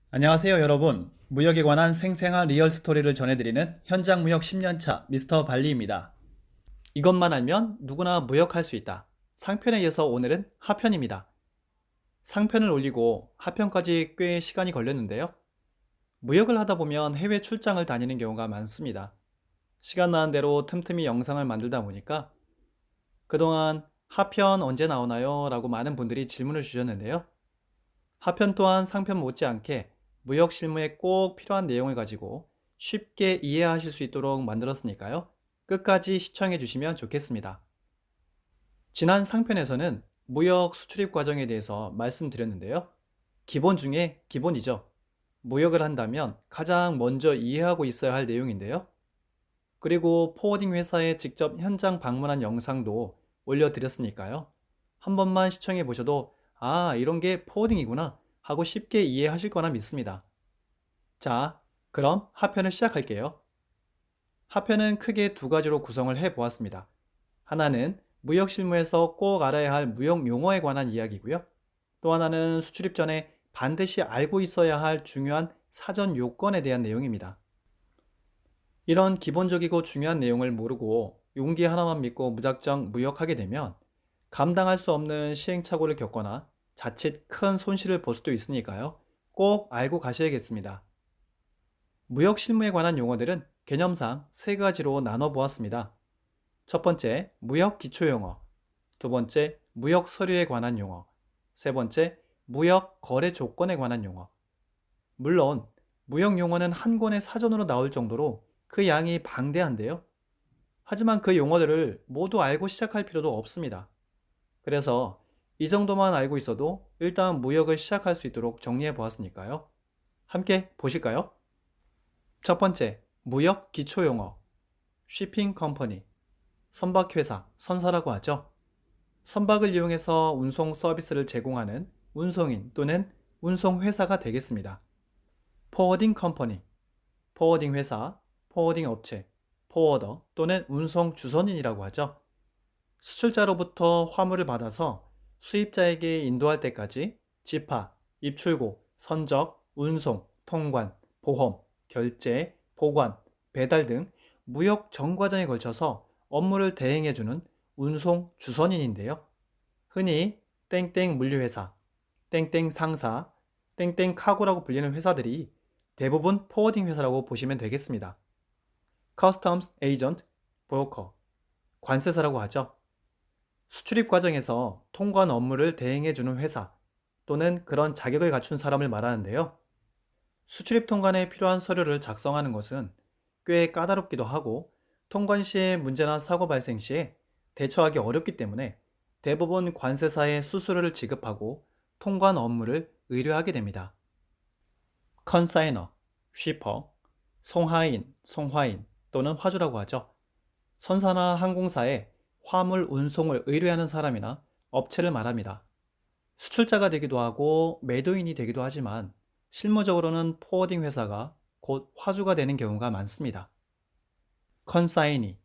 안녕하세요, 여러분. 무역에 관한 생생한 리얼 스토리를 전해드리는 현장 무역 10년차 미스터 발리입니다. 이것만 알면 누구나 무역할 수 있다. 상편에 이어서 오늘은 하편입니다. 상편을 올리고 하편까지 꽤 시간이 걸렸는데요. 무역을 하다 보면 해외 출장을 다니는 경우가 많습니다. 시간 나는 대로 틈틈이 영상을 만들다 보니까 그동안 하편 언제 나오나요? 라고 많은 분들이 질문을 주셨는데요. 하편 또한 상편 못지않게 무역 실무에 꼭 필요한 내용을 가지고 쉽게 이해하실 수 있도록 만들었으니까요. 끝까지 시청해 주시면 좋겠습니다. 지난 상편에서는 무역 수출입 과정에 대해서 말씀드렸는데요. 기본 중에 기본이죠. 무역을 한다면 가장 먼저 이해하고 있어야 할 내용인데요. 그리고 포워딩 회사에 직접 현장 방문한 영상도 올려드렸으니까요. 한 번만 시청해 보셔도 이런 게 포워딩이구나 하고 쉽게 이해하실 거나 믿습니다. 자, 그럼 하편을 시작할게요. 하편은 크게 두 가지로 구성을 해 보았습니다. 하나는 무역 실무에서 꼭 알아야 할 무역 용어에 관한 이야기고요. 또 하나는 수출입 전에 반드시 알고 있어야 할 중요한 사전 요건에 대한 내용입니다. 이런 기본적이고 중요한 내용을 모르고 용기 하나만 믿고 무작정 무역하게 되면 감당할 수 없는 시행착오를 겪거나 자칫 큰 손실을 볼 수도 있으니까요. 꼭 알고 가셔야겠습니다. 무역 실무에 관한 용어들은 개념상 세 가지로 나눠 보았습니다. 첫 번째, 무역 기초 용어. 두 번째, 무역 서류에 관한 용어. 세 번째, 무역 거래 조건에 관한 용어. 물론, 무역 용어는 한 권의 사전으로 나올 정도로 그 양이 방대한데요. 하지만 그 용어들을 모두 알고 시작할 필요도 없습니다. 그래서 이 정도만 알고 있어도 일단 무역을 시작할 수 있도록 정리해 보았으니까요. 함께 보실까요? 첫 번째, 무역 기초 용어. 쉬핑 컴퍼니. 선박회사, 선사라고 하죠. 선박을 이용해서 운송 서비스를 제공하는 운송인 또는 운송회사가 되겠습니다. 포워딩 컴퍼니, 포워딩 회사, 포워딩 업체, 포워더 또는 운송 주선인이라고 하죠. 수출자로부터 화물을 받아서 수입자에게 인도할 때까지 집하, 입출고, 선적, 운송, 통관, 보험, 결제, 보관, 배달 등 무역 전 과정에 걸쳐서 업무를 대행해주는 운송 주선인인데요. 흔히 땡땡 물류회사, 땡땡 상사, 땡땡 카고라고 불리는 회사들이 대부분 포워딩 회사라고 보시면 되겠습니다. 커스텀스 에이전트, 브로커, 관세사라고 하죠. 수출입 과정에서 통관 업무를 대행해주는 회사 또는 그런 자격을 갖춘 사람을 말하는데요. 수출입 통관에 필요한 서류를 작성하는 것은 꽤 까다롭기도 하고 통관 시에 문제나 사고 발생 시에 대처하기 어렵기 때문에 대부분 관세사에 수수료를 지급하고 통관 업무를 의뢰하게 됩니다. 컨사이너, 쉬퍼, 송하인, 송화인 또는 화주라고 하죠. 선사나 항공사에 화물 운송을 의뢰하는 사람이나 업체를 말합니다. 수출자가 되기도 하고 매도인이 되기도 하지만 실무적으로는 포워딩 회사가 곧 화주가 되는 경우가 많습니다. 컨사이니,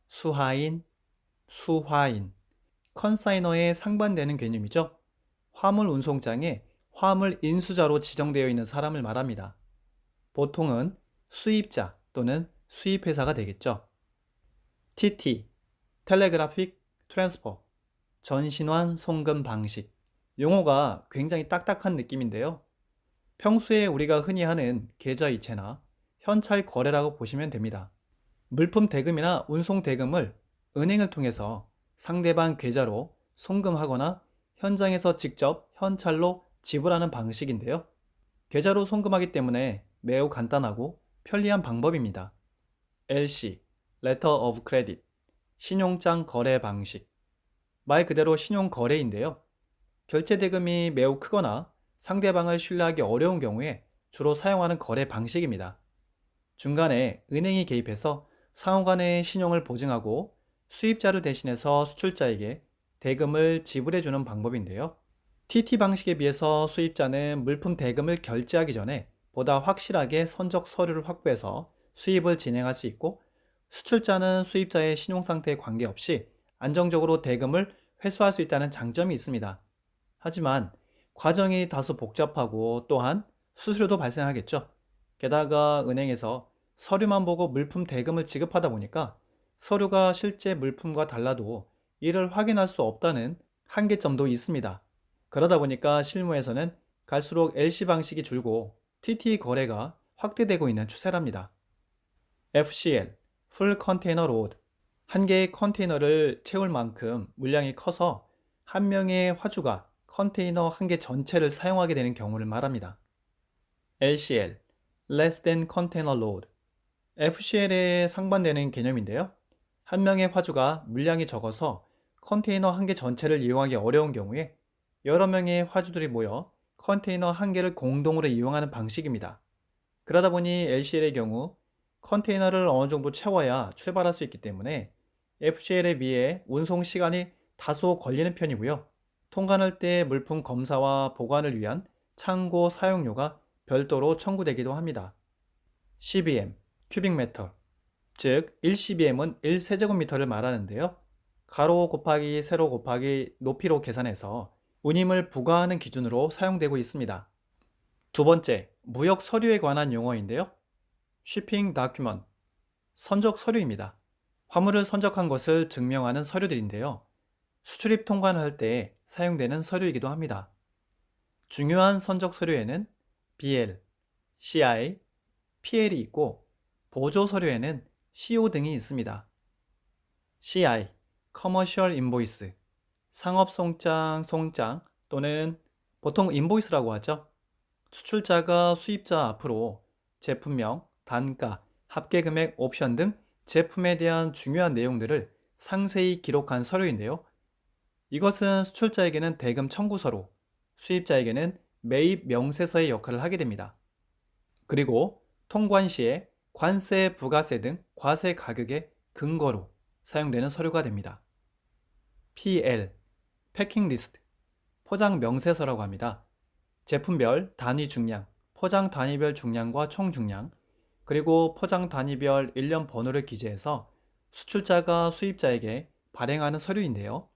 수하인, 수화인, 컨사이너에 상반되는 개념이죠. 화물 운송장에 화물 인수자로 지정되어 있는 사람을 말합니다. 보통은 수입자 또는 수입회사가 되겠죠. TT, 텔레그래픽 트랜스퍼, 전신환 송금 방식. 용어가 굉장히 딱딱한 느낌인데요. 평소에 우리가 흔히 하는 계좌이체나 현찰 거래라고 보시면 됩니다. 물품 대금이나 운송 대금을 은행을 통해서 상대방 계좌로 송금하거나 현장에서 직접 현찰로 지불하는 방식인데요. 계좌로 송금하기 때문에 매우 간단하고 편리한 방법입니다. LC, Letter of Credit, 신용장 거래 방식. 말 그대로 신용 거래인데요. 결제 대금이 매우 크거나 상대방을 신뢰하기 어려운 경우에 주로 사용하는 거래 방식입니다. 중간에 은행이 개입해서 상호 간의 신용을 보증하고 수입자를 대신해서 수출자에게 대금을 지불해 주는 방법인데요. TT 방식에 비해서 수입자는 물품 대금을 결제하기 전에 보다 확실하게 선적 서류를 확보해서 수입을 진행할 수 있고, 수출자는 수입자의 신용 상태에 관계없이 안정적으로 대금을 회수할 수 있다는 장점이 있습니다. 하지만 과정이 다소 복잡하고 또한 수수료도 발생하겠죠. 게다가 은행에서 서류만 보고 물품 대금을 지급하다 보니까 서류가 실제 물품과 달라도 이를 확인할 수 없다는 한계점도 있습니다. 그러다 보니까 실무에서는 갈수록 LC 방식이 줄고 TT 거래가 확대되고 있는 추세랍니다. FCL, Full Container Load. 한 개의 컨테이너를 채울 만큼 물량이 커서 한 명의 화주가 컨테이너 한 개 전체를 사용하게 되는 경우를 말합니다. LCL, Less Than Container Load. FCL에 상반되는 개념인데요. 한 명의 화주가 물량이 적어서 컨테이너 한 개 전체를 이용하기 어려운 경우에 여러 명의 화주들이 모여 컨테이너 한 개를 공동으로 이용하는 방식입니다. 그러다 보니 LCL의 경우 컨테이너를 어느 정도 채워야 출발할 수 있기 때문에 FCL에 비해 운송 시간이 다소 걸리는 편이고요. 통관할 때 물품 검사와 보관을 위한 창고 사용료가 별도로 청구되기도 합니다. CBM, 큐빅미터, 즉 1CBM은 1세제곱미터를 말하는데요. 가로 곱하기 세로 곱하기 높이로 계산해서 운임을 부과하는 기준으로 사용되고 있습니다. 두 번째, 무역 서류에 관한 용어인데요. Shipping Document, 선적 서류입니다. 화물을 선적한 것을 증명하는 서류들인데요. 수출입 통관할 때 사용되는 서류이기도 합니다. 중요한 선적 서류에는 BL, CI, PL이 있고 보조 서류에는 CO 등이 있습니다. CI, Commercial Invoice, 상업 송장 또는 보통 인보이스라고 하죠. 수출자가 수입자 앞으로 제품명, 단가, 합계금액, 옵션 등 제품에 대한 중요한 내용들을 상세히 기록한 서류인데요. 이것은 수출자에게는 대금 청구서로, 수입자에게는 매입 명세서의 역할을 하게 됩니다. 그리고 통관 시에 관세, 부가세 등 과세 가격의 근거로 사용되는 서류가 됩니다. PL, 패킹 리스트, 포장 명세서라고 합니다. 제품별 단위 중량, 포장 단위별 중량과 총 중량, 그리고 포장 단위별 일련 번호를 기재해서 수출자가 수입자에게 발행하는 서류인데요.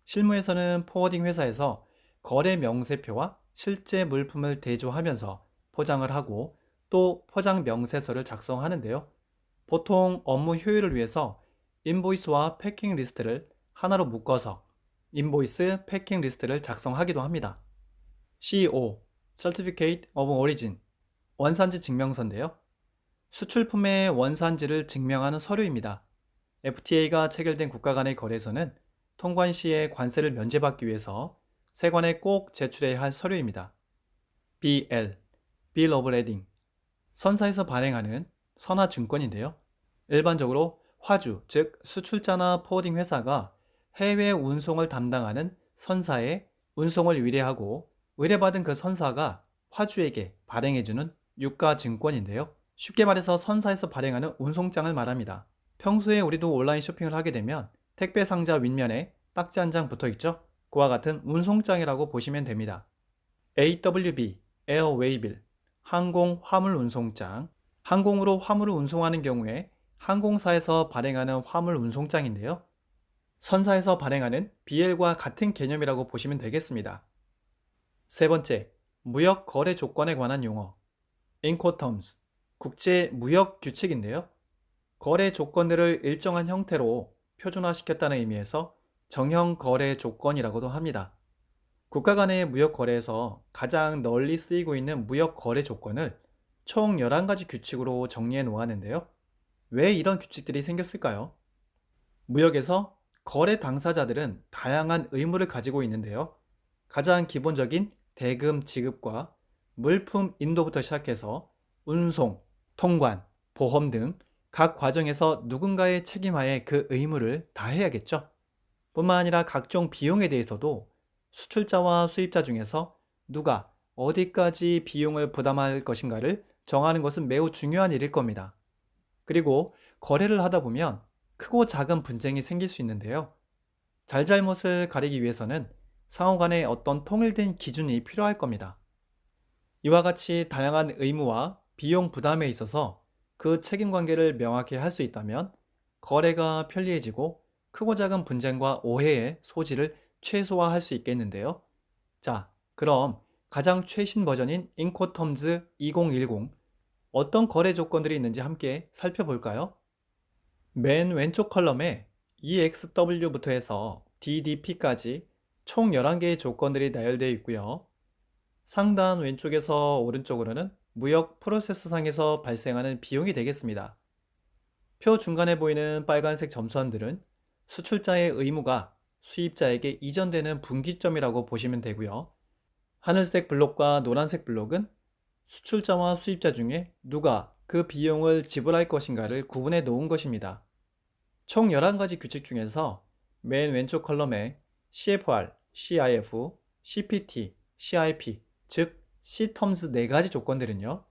실무에서는 포워딩 회사에서 거래 명세표와 실제 물품을 대조하면서 포장을 하고 또 포장 명세서를 작성하는데요. 보통 업무 효율을 위해서 인보이스와 패킹 리스트를 하나로 묶어서 인보이스 패킹 리스트를 작성하기도 합니다. CO, Certificate of Origin, 원산지 증명서인데요. 수출품의 원산지를 증명하는 서류입니다. FTA가 체결된 국가 간의 거래에서는 통관 시에 관세를 면제받기 위해서 세관에 꼭 제출해야 할 서류입니다. BL, Bill of Lading, 선사에서 발행하는 선화 증권인데요. 일반적으로 화주, 즉 수출자나 포워딩 회사가 해외 운송을 담당하는 선사에 운송을 의뢰하고 의뢰받은 그 선사가 화주에게 발행해주는 유가 증권인데요. 쉽게 말해서 선사에서 발행하는 운송장을 말합니다. 평소에 우리도 온라인 쇼핑을 하게 되면 택배 상자 윗면에 딱지 한 장 붙어 있죠? 그와 같은 운송장이라고 보시면 됩니다. AWB, Airway Bill, 항공 화물 운송장, 항공으로 화물을 운송하는 경우에 항공사에서 발행하는 화물 운송장인데요. 선사에서 발행하는 BL과 같은 개념이라고 보시면 되겠습니다. 세 번째, 무역 거래 조건에 관한 용어, Incoterms, 국제 무역 규칙인데요. 거래 조건들을 일정한 형태로 표준화시켰다는 의미에서 정형 거래 조건이라고도 합니다. 국가 간의 무역 거래에서 가장 널리 쓰이고 있는 무역 거래 조건을 총 11가지 규칙으로 정리해 놓았는데요. 왜 이런 규칙들이 생겼을까요? 무역에서 거래 당사자들은 다양한 의무를 가지고 있는데요. 가장 기본적인 대금 지급과 물품 인도부터 시작해서 운송, 통관, 보험 등 각 과정에서 누군가의 책임하에 그 의무를 다해야겠죠. 뿐만 아니라 각종 비용에 대해서도 수출자와 수입자 중에서 누가 어디까지 비용을 부담할 것인가를 정하는 것은 매우 중요한 일일 겁니다. 그리고 거래를 하다 보면 크고 작은 분쟁이 생길 수 있는데요. 잘잘못을 가리기 위해서는 상호 간에 어떤 통일된 기준이 필요할 겁니다. 이와 같이 다양한 의무와 비용 부담에 있어서 그 책임 관계를 명확히 할 수 있다면 거래가 편리해지고 크고 작은 분쟁과 오해의 소지를 최소화할 수 있겠는데요. 자, 그럼 가장 최신 버전인 인코텀즈 2010, 어떤 거래 조건들이 있는지 함께 살펴볼까요? 맨 왼쪽 컬럼에 EXW부터 해서 DDP까지 총 11개의 조건들이 나열되어 있고요. 상단 왼쪽에서 오른쪽으로는 무역 프로세스상에서 발생하는 비용이 되겠습니다. 표 중간에 보이는 빨간색 점선들은 수출자의 의무가 수입자에게 이전되는 분기점이라고 보시면 되고요. 하늘색 블록과 노란색 블록은 수출자와 수입자 중에 누가 그 비용을 지불할 것인가를 구분해 놓은 것입니다. 총 11가지 규칙 중에서 맨 왼쪽 컬럼에 CFR, CIF, CPT, CIP, 즉 Cterms 4가지 조건들은요,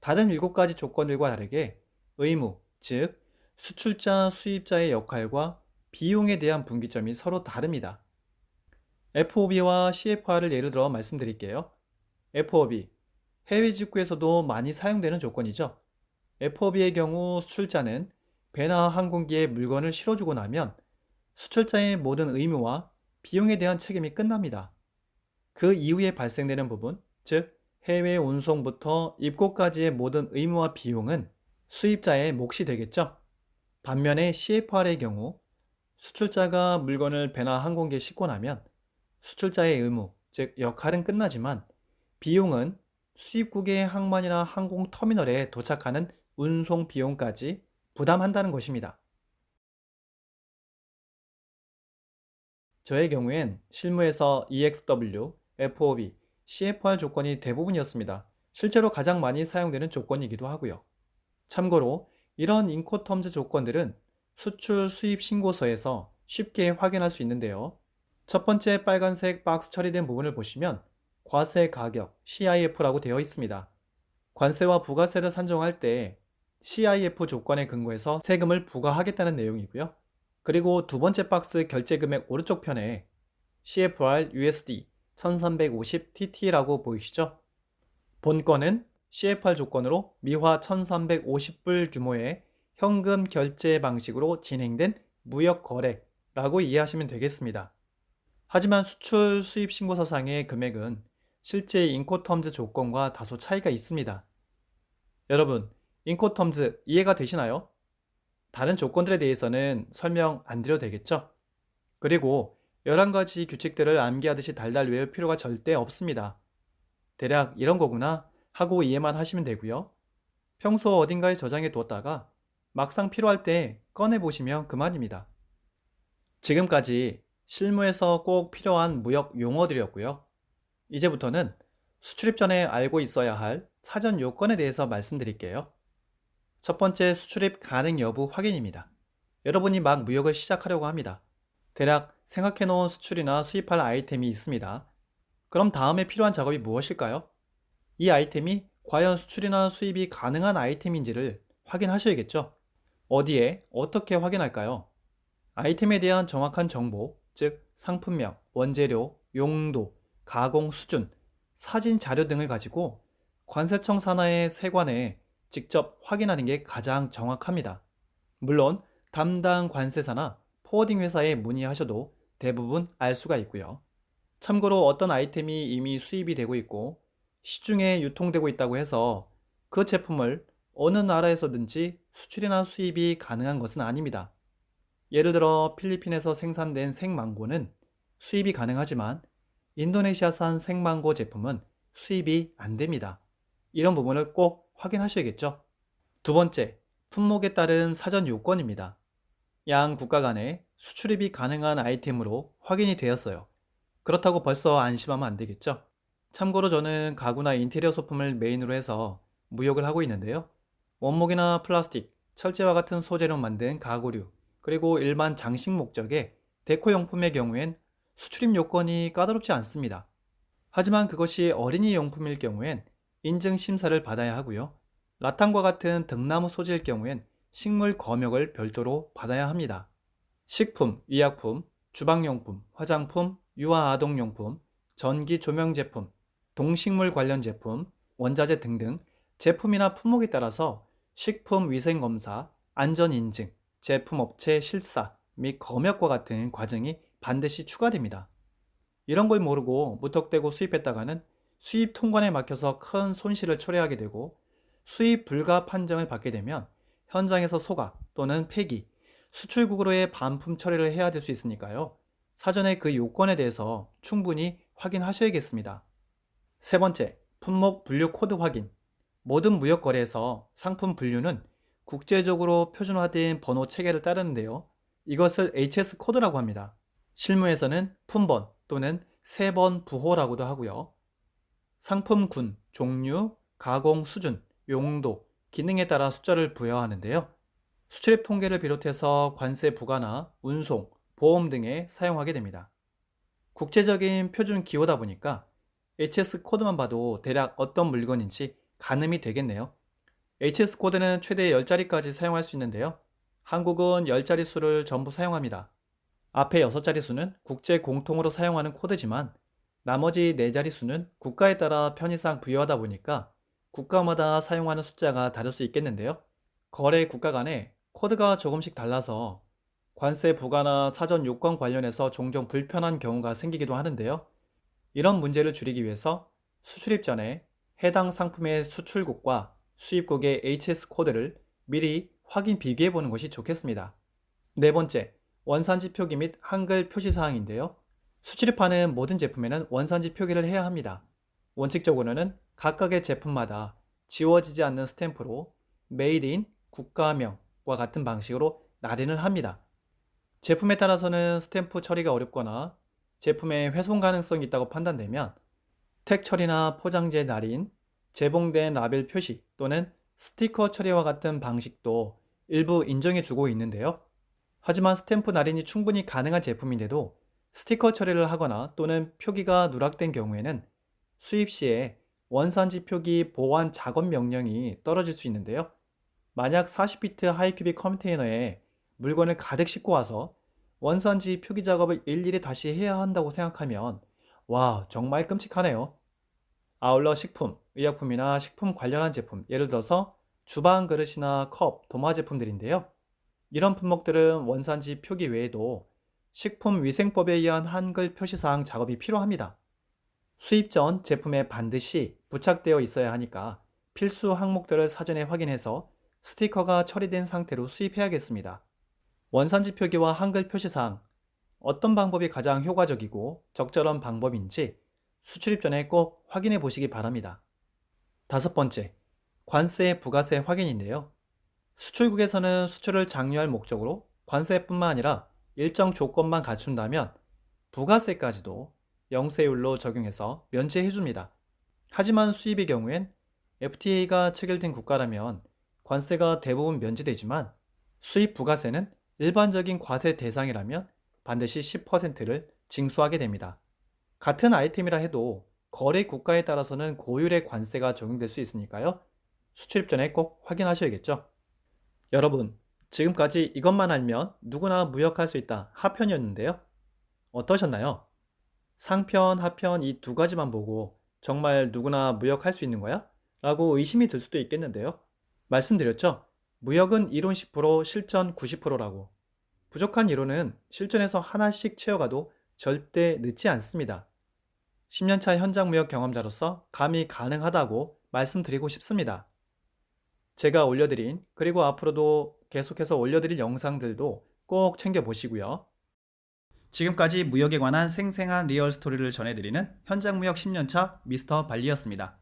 다른 7가지 조건들과 다르게 의무, 즉 수출자, 수입자의 역할과 비용에 대한 분기점이 서로 다릅니다. FOB와 CFR을 예를 들어 말씀드릴게요. FOB, 해외 직구에서도 많이 사용되는 조건이죠. FOB의 경우 수출자는 배나 항공기에 물건을 실어주고 나면 수출자의 모든 의무와 비용에 대한 책임이 끝납니다. 그 이후에 발생되는 부분, 즉 해외 운송부터 입고까지의 모든 의무와 비용은 수입자의 몫이 되겠죠. 반면에 CFR의 경우 수출자가 물건을 배나 항공기에 싣고 나면 수출자의 의무, 즉 역할은 끝나지만 비용은 수입국의 항만이나 항공터미널에 도착하는 운송 비용까지 부담한다는 것입니다. 저의 경우엔 실무에서 EXW, FOB, CFR 조건이 대부분이었습니다. 실제로 가장 많이 사용되는 조건이기도 하고요. 참고로 이런 인코텀즈 조건들은 수출 수입 신고서에서 쉽게 확인할 수 있는데요. 첫 번째 빨간색 박스 처리된 부분을 보시면 과세 가격 CIF라고 되어 있습니다. 관세와 부가세를 산정할 때 CIF 조건에 근거해서 세금을 부과하겠다는 내용이고요. 그리고 두 번째 박스 결제 금액 오른쪽 편에 CFR USD 1350TT라고 보이시죠? 본건은 CFR 조건으로 미화 1350불 규모의 현금 결제 방식으로 진행된 무역 거래라고 이해하시면 되겠습니다. 하지만 수출 수입 신고서상의 금액은 실제 인코텀즈 조건과 다소 차이가 있습니다. 여러분, 인코텀즈 이해가 되시나요? 다른 조건들에 대해서는 설명 안 드려도 되겠죠? 그리고 11가지 규칙들을 암기하듯이 달달 외울 필요가 절대 없습니다. 대략 이런 거구나 하고 이해만 하시면 되고요. 평소 어딘가에 저장해 두었다가 막상 필요할 때 꺼내보시면 그만입니다. 지금까지 실무에서 꼭 필요한 무역 용어들이었고요. 이제부터는 수출입 전에 알고 있어야 할 사전 요건에 대해서 말씀드릴게요. 첫 번째, 수출입 가능 여부 확인입니다. 여러분이 막 무역을 시작하려고 합니다. 대략 생각해 놓은 수출이나 수입할 아이템이 있습니다. 그럼 다음에 필요한 작업이 무엇일까요? 이 아이템이 과연 수출이나 수입이 가능한 아이템인지를 확인하셔야겠죠? 어디에, 어떻게 확인할까요? 아이템에 대한 정확한 정보, 즉 상품명, 원재료, 용도, 가공 수준, 사진 자료 등을 가지고 관세청 산하의 세관에 직접 확인하는 게 가장 정확합니다. 물론 담당 관세사나 포워딩 회사에 문의하셔도 대부분 알 수가 있고요. 참고로 어떤 아이템이 이미 수입이 되고 있고 시중에 유통되고 있다고 해서 그 제품을 어느 나라에서든지 수출이나 수입이 가능한 것은 아닙니다. 예를 들어 필리핀에서 생산된 생망고는 수입이 가능하지만 인도네시아산 생망고 제품은 수입이 안 됩니다. 이런 부분을 꼭 확인하셔야겠죠. 두 번째, 품목에 따른 사전 요건입니다. 양 국가 간에 수출입이 가능한 아이템으로 확인이 되었어요. 그렇다고 벌써 안심하면 안 되겠죠? 참고로 저는 가구나 인테리어 소품을 메인으로 해서 무역을 하고 있는데요. 원목이나 플라스틱, 철제와 같은 소재로 만든 가구류, 그리고 일반 장식 목적의 데코용품의 경우엔 수출입 요건이 까다롭지 않습니다. 하지만 그것이 어린이 용품일 경우엔 인증 심사를 받아야 하고요. 라탄과 같은 등나무 소재일 경우엔 식물 검역을 별도로 받아야 합니다. 식품, 의약품, 주방용품, 화장품, 유아아동용품, 전기 조명 제품, 동식물 관련 제품, 원자재 등등 제품이나 품목에 따라서 식품위생검사, 안전인증, 제품업체 실사 및 검역과 같은 과정이 반드시 추가됩니다. 이런 걸 모르고 무턱대고 수입했다가는 수입 통관에 막혀서 큰 손실을 초래하게 되고 수입 불가 판정을 받게 되면 현장에서 소각 또는 폐기, 수출국으로의 반품 처리를 해야 될 수 있으니까요. 사전에 그 요건에 대해서 충분히 확인하셔야겠습니다. 세 번째, 품목 분류 코드 확인. 모든 무역 거래에서 상품 분류는 국제적으로 표준화된 번호 체계를 따르는데요. 이것을 HS 코드라고 합니다. 실무에서는 품번 또는 세번 부호라고도 하고요. 상품군, 종류, 가공 수준, 용도, 기능에 따라 숫자를 부여하는데요. 수출입 통계를 비롯해서 관세 부과나 운송, 보험 등에 사용하게 됩니다. 국제적인 표준 기호다 보니까 HS 코드만 봐도 대략 어떤 물건인지 가늠이 되겠네요. HS 코드는 최대 10자리까지 사용할 수 있는데요. 한국은 10자리 수를 전부 사용합니다. 앞에 6자리 수는 국제 공통으로 사용하는 코드지만 나머지 4자리 수는 국가에 따라 편의상 부여하다 보니까 국가마다 사용하는 숫자가 다를 수 있겠는데요. 거래 국가 간에 코드가 조금씩 달라서 관세 부과나 사전 요건 관련해서 종종 불편한 경우가 생기기도 하는데요. 이런 문제를 줄이기 위해서 수출입 전에 해당 상품의 수출국과 수입국의 HS 코드를 미리 확인 비교해 보는 것이 좋겠습니다. 네 번째, 원산지 표기 및 한글 표시 사항인데요. 수출입하는 모든 제품에는 원산지 표기를 해야 합니다. 원칙적으로는 각각의 제품마다 지워지지 않는 스탬프로 메이드 인 국가명과 같은 방식으로 날인을 합니다. 제품에 따라서는 스탬프 처리가 어렵거나 제품의 훼손 가능성이 있다고 판단되면 택 처리나 포장재 날인, 재봉된 라벨 표시 또는 스티커 처리와 같은 방식도 일부 인정해 주고 있는데요. 하지만 스탬프 날인이 충분히 가능한 제품인데도 스티커 처리를 하거나 또는 표기가 누락된 경우에는 수입 시에 원산지 표기 보완 작업 명령이 떨어질 수 있는데요. 만약 40피트 하이큐빅 컨테이너에 물건을 가득 싣고 와서 원산지 표기 작업을 일일이 다시 해야 한다고 생각하면 와, 정말 끔찍하네요. 아울러 식품, 의약품이나 식품 관련한 제품, 예를 들어서 주방 그릇이나 컵, 도마 제품들인데요. 이런 품목들은 원산지 표기 외에도 식품위생법에 의한 한글 표시사항 작업이 필요합니다. 수입 전 제품에 반드시 부착되어 있어야 하니까 필수 항목들을 사전에 확인해서 스티커가 처리된 상태로 수입해야겠습니다. 원산지 표기와 한글 표시사항, 어떤 방법이 가장 효과적이고 적절한 방법인지 수출입 전에 꼭 확인해 보시기 바랍니다. 다섯 번째, 관세 부가세 확인인데요. 수출국에서는 수출을 장려할 목적으로 관세뿐만 아니라 일정 조건만 갖춘다면 부가세까지도 영세율로 적용해서 면제해 줍니다. 하지만 수입의 경우엔 FTA가 체결된 국가라면 관세가 대부분 면제되지만 수입 부가세는 일반적인 과세 대상이라면 반드시 10%를 징수하게 됩니다. 같은 아이템이라 해도 거래 국가에 따라서는 고율의 관세가 적용될 수 있으니까요. 수출입 전에 꼭 확인하셔야겠죠. 여러분, 지금까지 이것만 알면 누구나 무역할 수 있다 하편이었는데요. 어떠셨나요? 상편, 하편 이 두 가지만 보고 정말 누구나 무역할 수 있는 거야? 라고 의심이 들 수도 있겠는데요. 말씀드렸죠? 무역은 이론 10%, 실전 90%라고. 부족한 이론은 실전에서 하나씩 채워가도 절대 늦지 않습니다. 10년차 현장 무역 경험자로서 감히 가능하다고 말씀드리고 싶습니다. 제가 올려드린 그리고 앞으로도 계속해서 올려드릴 영상들도 꼭 챙겨보시고요. 지금까지 무역에 관한 생생한 리얼 스토리를 전해드리는 현장 무역 10년차 미스터 발리였습니다.